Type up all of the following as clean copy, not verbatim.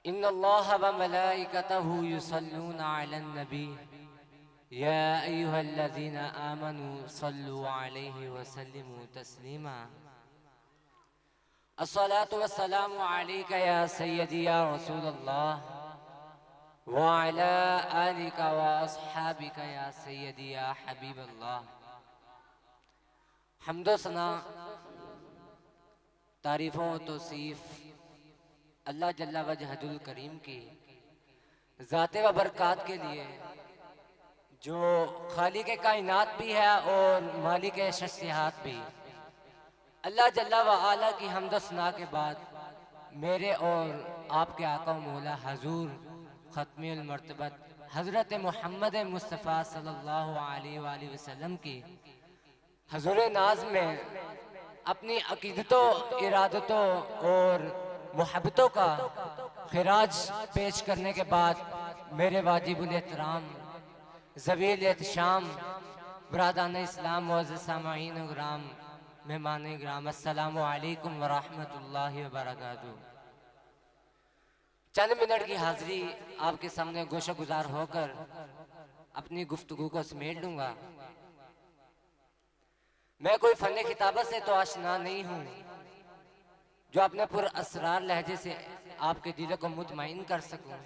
इन्नल्लाह व मलाइकतहु युसल्लूना अलन नबी या अय्युहल्लज़ीना आमनू सल्लु अलैहि व सल्लिमू तस्लीमा। अस्सलातु वस्सलामु अलैका या सय्यदी या रसूलल्लाह व अला आलिका व अस्हाबिका या सय्यदी या हबीबल्लाह। हम्दो सना तारीफ़ों तौसीफ़ अल्लाह जल्ला वजहदुल करीम की ज़ाते व बरक़ात के लिए जो खालिक कायनात भी है और मालिक शख्सियात भी। अल्लाह जल्ला व आला की हम्द सना के बाद मेरे और आपके आका मौला हजूर ख़त्मुल मर्तबत हज़रत मोहम्मद मुस्तफ़ा सल्लल्लाहु अलैहि वसल्लम की हजूर नाज में अपनी अक़ीदतों, इरादतों और मोहब्बतों का खिराज पेश करने के बाद मेरे वाजिबुल एहतराम ज़वील एहतशाम बरादान इस्लाम मुअज़्ज़ज़ सामईन ग्राम मेहमान ग्राम अस्सलामु अलैकुम व रहमतुल्लाहि व बरकातुहू। चंद मिनट की हाज़िरी आपके सामने गोशा गुजार होकर अपनी गुफ्तगू को समेट लूँगा। मैं कोई फ़न खिताबत से तो आशना नहीं हूँ जो अपने पुर असरार लहजे से आपके दिल को मुतमईन कर सकूं।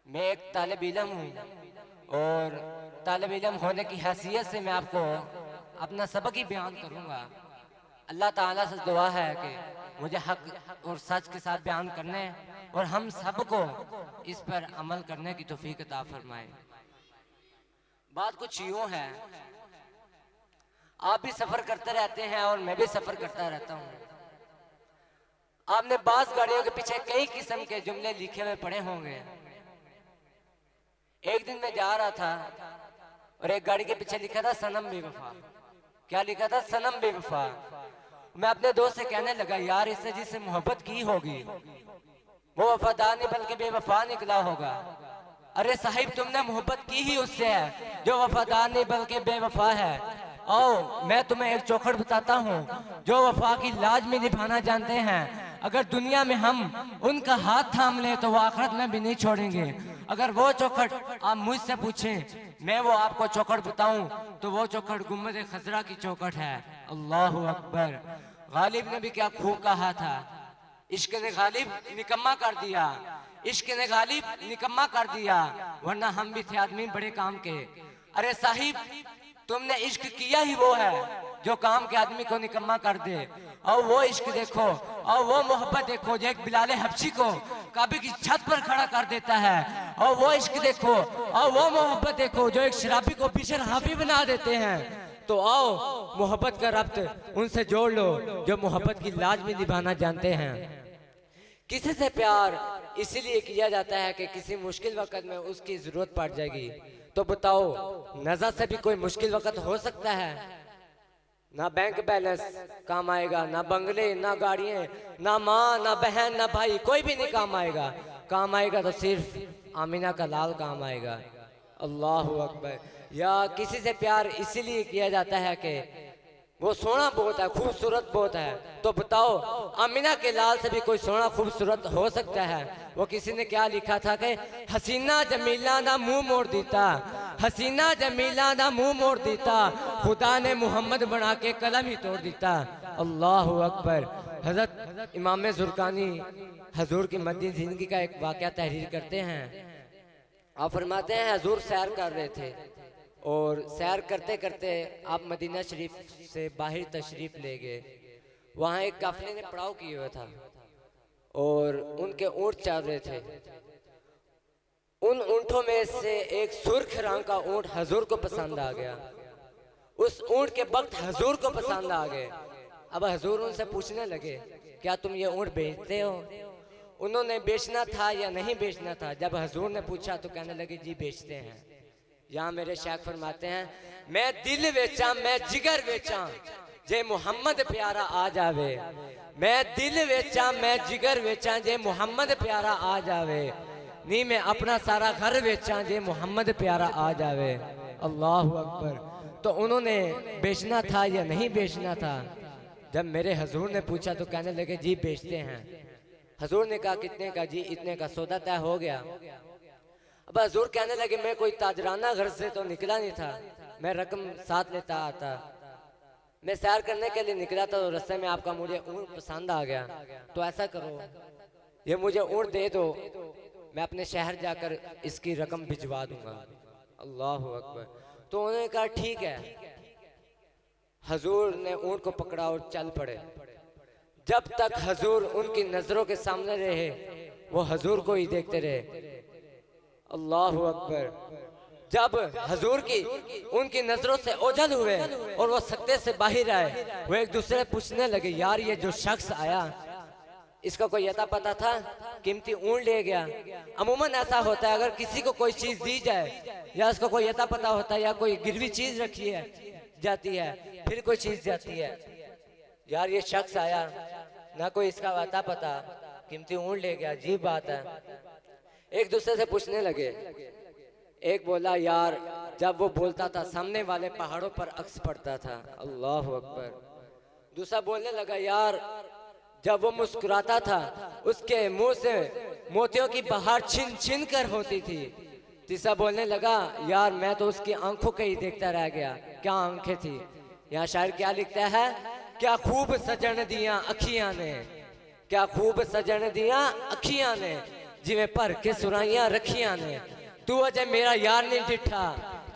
मैं एक तालिब इल्म हूँ और तालिब इल्म होने की हैसियत से मैं आपको अपना सबक ही बयान करूँगा। अल्लाह ताला से दुआ है कि मुझे हक और सच के साथ बयान करने और हम सबको इस पर अमल करने की तौफीक अता फरमाए। बात कुछ यूँ है, आप भी सफ़र करते रहते हैं और मैं भी सफ़र करता रहता हूँ। आपने बास गाड़ियों के पीछे कई किस्म के जुमले लिखे हुए पड़े होंगे। एक दिन मैं जा रहा था और एक गाड़ी के पीछे लिखा था सनम बेवफा। क्या लिखा था? सनम बेवफा। मैं अपने दोस्त से कहने लगा, यार इससे जिससे मोहब्बत की होगी वो वफादार नहीं बल्कि बेवफा निकला होगा। अरे साहिब, तुमने मोहब्बत की ही उससे है जो वफादार नहीं बल्कि बेवफा है। आओ मैं तुम्हें एक चौखट बताता हूँ जो वफा की लाज में निभाना जानते हैं। अगर दुनिया में हम उनका हाथ थाम लें तो वो आखिरत में भी नहीं छोड़ेंगे। अगर वो चौखट आप मुझसे पूछें, मैं वो आपको चौखट बताऊं तो वो चौखट गुम्बद खजरा की चौखट है। अल्लाहु अकबर। गालिब ने भी क्या खूब कहा था, इश्क ने गालिब निकम्मा कर दिया, इश्क ने गालिब निकम्मा कर दिया, वरना हम भी थे आदमी बड़े काम के। अरे साहिब, तुमने इश्क किया ही वो है जो काम के आदमी को निकम्मा कर दे। और वो इश्क देखो और वो मोहब्बत देखो जो एक बिलाल हबशी को काबे की छत पर खड़ा कर देता है। और वो इश्क देखो और वो मोहब्बत देखो जो एक शराबी को पीछे हाफी बना देते हैं। तो आओ मोहब्बत का रब्त उनसे जोड़ लो जो मोहब्बत की लाज में निभाना जानते हैं। किसी से प्यार इसीलिए किया जाता है कि किसी मुश्किल वक्त में उसकी जरूरत पड़ जाएगी। तो बताओ, नजर से भी कोई मुश्किल वक्त हो सकता है? ना बैंक बैलेंस काम आएगा, ना बंगले, ना गाड़ियां, ना माँ, ना बहन, ना भाई, कोई भी नहीं काम आएगा। काम आएगा तो सिर्फ आमीना का लाल काम आएगा। अल्लाहु अकबर। या किसी से प्यार इसीलिए किया जाता है कि वो सोना बहुत है, खूबसूरत बहुत है। तो बताओ, आमीना के लाल से भी कोई सोना खूबसूरत हो सकता है? वो किसी ने क्या लिखा था कि हसीना जमीला ना मुंह मोड़ देता, हसीना जमीला ना मुंह मोड़ देता, खुदा ने मोहम्मद बना के कलम ही तोड़ देता। अल्लाहु अकबर। हजरत इमाम जुर्कानी हजूर की मदनी जिंदगी का एक वाक़या तहरीर करते हैं। आप फरमाते हैं, हजूर सैर कर रहे थे और सैर करते करते आप मदीना शरीफ से बाहर तशरीफ ले गए। वहाँ एक काफिले ने पड़ाव किया हुआ था और उनके ऊँट चल रहे थे। उन ऊँटों में से एक सुर्ख रंग का ऊँट हजूर को पसंद आ गया। उस ऊँट के वक्त हजूर को पसंद आ गए। अब हजूर उनसे पूछने लगे, क्या तुम ये ऊँट बेचते हो? उन्होंने बेचना था या नहीं बेचना था। जब हजूर ने पूछा तो कहने लगे, जी बेचते हैं। यहाँ मेरे शेख फरमाते हैं, मैं दिल बेचा मैं जिगर बेचा जे मोहम्मद प्यारा आ जावे। मैं दिल बेचा मैं जिगर बेचा जे मोहम्मद प्यारा आ जावे। नहीं मैं अपना सारा घर बेचा जे मोहम्मद प्यारा आ जावे। अल्लाहु अकबर। तो उन्होंने बेचना था या नहीं बेचना था? जब मेरे हजूर ने पूछा तो कहने लगे, जी बेचते हैं। हजूर ने कहा कितने का जी? इतने का। सौदा तय हो गया। अब हजूर कहने लगे मैं कोई ताजराना घर से तो निकला नहीं था, मैं रकम साथ लेता आता। मैं सैर करने के लिए निकला था तो रास्ते में आपका मुझे ऊँट पसंद आ गया, तो ऐसा करो ये मुझे ऊँट दे दो, मैं अपने शहर जाकर इसकी रकम भिजवा दूंगा। अल्लाह अकबर। तो उन्होंने कहा ठीक है। हजूर ने ऊँट को पकड़ा और चल पड़े। जब तक हजूर उनकी नजरों के सामने रहे वो हजूर को ही देखते रहे। अल्लाह अकबर। जब हजूर की उनकी नजरों से ओझल हुए और वो सकते से बाहर आए, वो एक दूसरे पूछने लगे यार ये जो शख्स आया इसका कोई यता पता था? कीमती ऊँट ले गया। अमूमन ऐसा होता है अगर किसी को कोई चीज दी जाए या उसको कोई यता पता होता है या कोई गिरवी चीज रखी है जाती है, फिर कोई चीज जाती है, यार ये शख्स आया ना कोई इसका अता पता, कीमती ऊँट ले गया, अजीब बात है। एक दूसरे से पूछने लगे। एक बोला यार जब वो बोलता था सामने वाले पहाड़ों पर अक्स पड़ता था। अल्लाह अकबर। दूसरा बोलने लगा यार जब वो मुस्कुराता था उसके मुंह से मोतियों की बहार छिन छिन कर होती थी। तीसरा बोलने लगा यार मैं तो उसकी आंखों के ही देखता रह गया, क्या आंखें थी। यहाँ शायर क्या लिखता है? क्या खूब सजन दिया अखियां ने, क्या खूब सजन दिया अखियां ने, जिवें भर के सुराइयां रखियां ने। तू अजे मेरा यार नहीं डिठा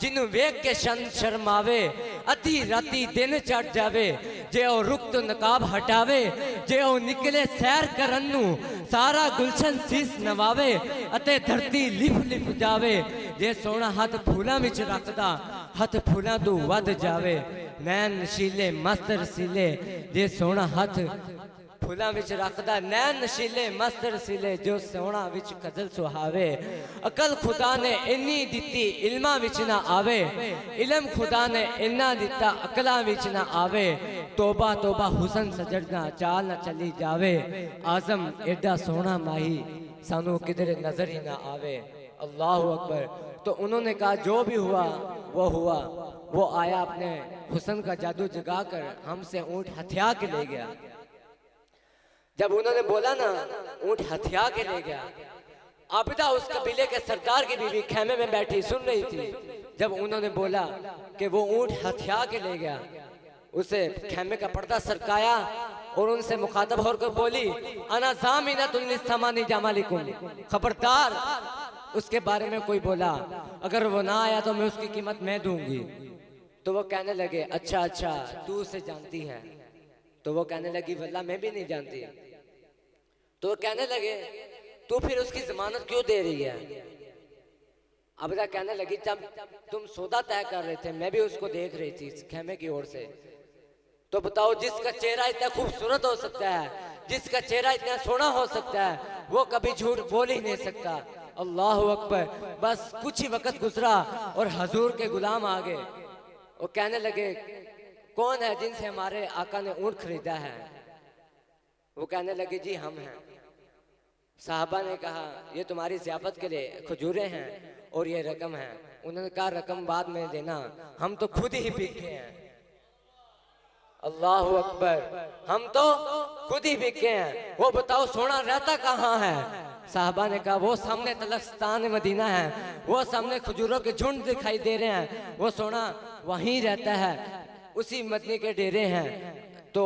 जिन्नू वेख के शर्मावे, अधी राती दिन चढ़ जावे, जे ओ रुख तो नकाब हटावे, जे ओ निकले सैर करन नू सारा गुलशन सीस नवावे, अते धरती लिफ लिफ जावे, जे सोना हाथ फूलां विच रखदा हाथ फूलां तू वध जावे, नैन नशीले मस्त रसीले, जे सोना हाथ फूलां विच रखदा नैन नशीले मस्त रसीले, जो सोना विच कजल सुहावे। अकल खुदा ने इन्नी दिती इल्मा विच ना आवे, इल्म खुदा ने इन्ना दिता अकला विच ना आवे, तोबा तोबा हुसन सजदना चाल ना चली जावे, आजम एडा सोना माही सानू किधर नजर ही ना आवे। अल्लाह अकबर। तो उन्होंने कहा जो भी हुआ वो हुआ, वो आया अपने हुसन का जादू जगा कर हमसे ऊँट हथिया के ले गया। जब उन्होंने बोला ना ऊँट हथिया के ले गया, आबिदा उस कबीले के सरदार की बीवी खेमे में बैठी सुन रही थी। जब उन्होंने बोला कि वो ऊँट हथिया के ले गया, उसे खेमे का पर्दा सरकाया और उनसे मुखातब होकर बोली अना ज़ामिनतुन लिस्समानी जमालिकुम, खबरदार उसके बारे में कोई बोला अगर वो ना आया तो मैं उसकी कीमत मैं दूंगी। तो वो कहने लगे अच्छा अच्छा तू उसे जानती है? तो वो कहने लगी वल्लाह मैं भी नहीं जानती। तो वो कहने लगे तू फिर उसकी जमानत क्यों दे रही है? अबदा कहने लगी जब तुम सौदा तय कर रहे थे मैं भी उसको देख रही थी खेमे की ओर से। तो बताओ जिसका चेहरा इतना खूबसूरत हो सकता है, जिसका चेहरा इतना सोना हो सकता है, वो कभी झूठ बोल ही नहीं सकता। अल्लाह अकबर। बस कुछ ही वक्त गुजरा और हजूर के गुलाम आ गए। वो कहने लगे कौन है जिनसे हमारे आका ने ऊँट खरीदा है? वो कहने लगे जी हम हैं। साहबा ने कहा ये तुम्हारी ज़ियाफत के लिए खजूरें हैं और ये रकम है। उन्होंने कहा रकम बाद में देना, हम तो खुद ही बिके हैं। अल्लाह अकबर। हम तो खुद ही बिके हैं, वो बताओ सोना रहता कहाँ है? साहबा ने कहा वो सामने तलस्तान मदीना है, वो सामने खजूरों के झुंड दिखाई दे रहे हैं, वो सोना वहीं रहता है, उसी मदनी के डेरे हैं। तो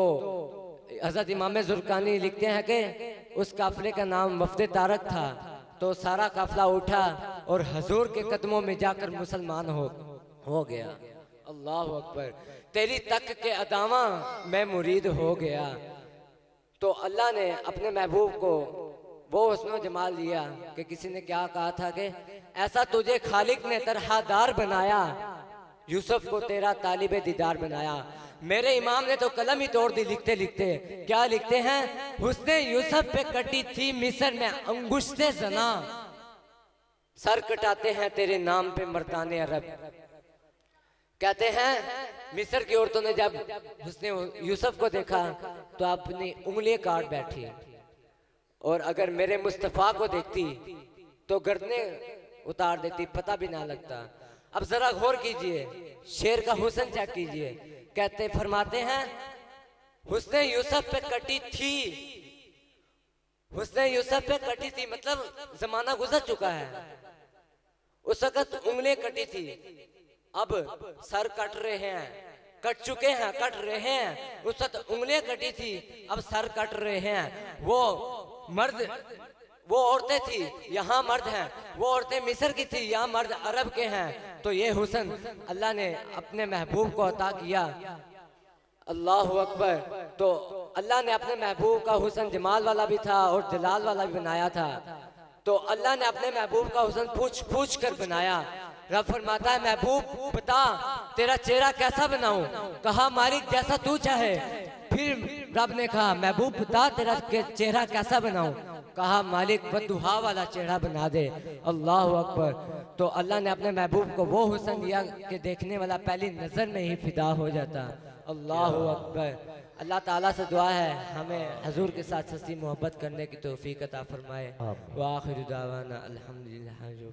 हजरत इमाम जुर्कानी लिखते हैं कि उस काफिले का नाम वफ़द तारक था। तो सारा काफिला उठा और हजूर के कदमों में जाकर मुसलमान हो गया। अल्लाह अकबर। तेरी तक के अदावा मैं मुरीद हो गया। तो अल्लाह ने अपने महबूब को वो हुस्न जमाल दिया कि किसी ने क्या कहा था कि ऐसा तुझे खालिक ने तरहादार बनाया, यूसुफ को तेरा तालिबे दीदार बनाया। मेरे इमाम ने तो कलम ही तोड़ दी लिखते लिखते। क्या लिखते हैं? हुस्ने यूसुफ पे कटी थी मिस्र में अंगुश्ते जना, सर कटाते हैं तेरे नाम पे मर्दाने अरब। कहते हैं मिस्र की औरतों ने जब हुस्ने यूसुफ को देखा तो अपनी उंगलियां काट बैठी, और अगर मेरे मुस्तफ़ा को देखती तो गर्दने उतार देती, पता भी ना लगता। अब जरा गौर कीजिए, शेर का हुस्न चेक कीजिए। कहते फरमाते हैं हुस्ने यूसुफ पे कटी थी, हुस्न यूसुफ पे कटी थी, मतलब जमाना गुजर चुका है। उस वक्त उंगलियां कटी थी, अब सर कट रहे हैं, कट चुके हैं, कट रहे हैं। उस वक्त उंगलियां कटी थी, अब सर कट रहे हैं। वो मर्द, वो औरतें थी, यहाँ मर्द हैं। वो औरतें मिस्र की थी, यहाँ मर्द अरब के हैं। तो ये हुस्न अल्लाह ने अपने महबूब को अता किया। अल्लाह अकबर। तो अल्लाह ने अपने महबूब का हुस्न जमाल वाला भी था और जलाल वाला भी बनाया था। तो अल्लाह ने अपने महबूब का हुस्न पूछ पूछ कर बनाया। रब फरमाता है, महबूब बता तेरा चेहरा कैसा बनाऊं? कहा मालिक जैसा तू चाहे। फिर रब ने कहा, महबूब बता तेरा चेहरा कैसा बनाऊं? कहा मालिक बददुआ वाला चेहरा बना दे। अल्लाह अकबर। तो अल्लाह ने अपने महबूब को वो हुस्न दिया कि देखने वाला पहली नजर में ही फिदा हो जाता। अल्लाह अकबर। अल्लाह ताला से दुआ है हमें हजूर के साथ सच्ची मोहब्बत करने की तौफीक अता फरमाए। व आखिर दावाना अल्हम्दुलिल्लाह।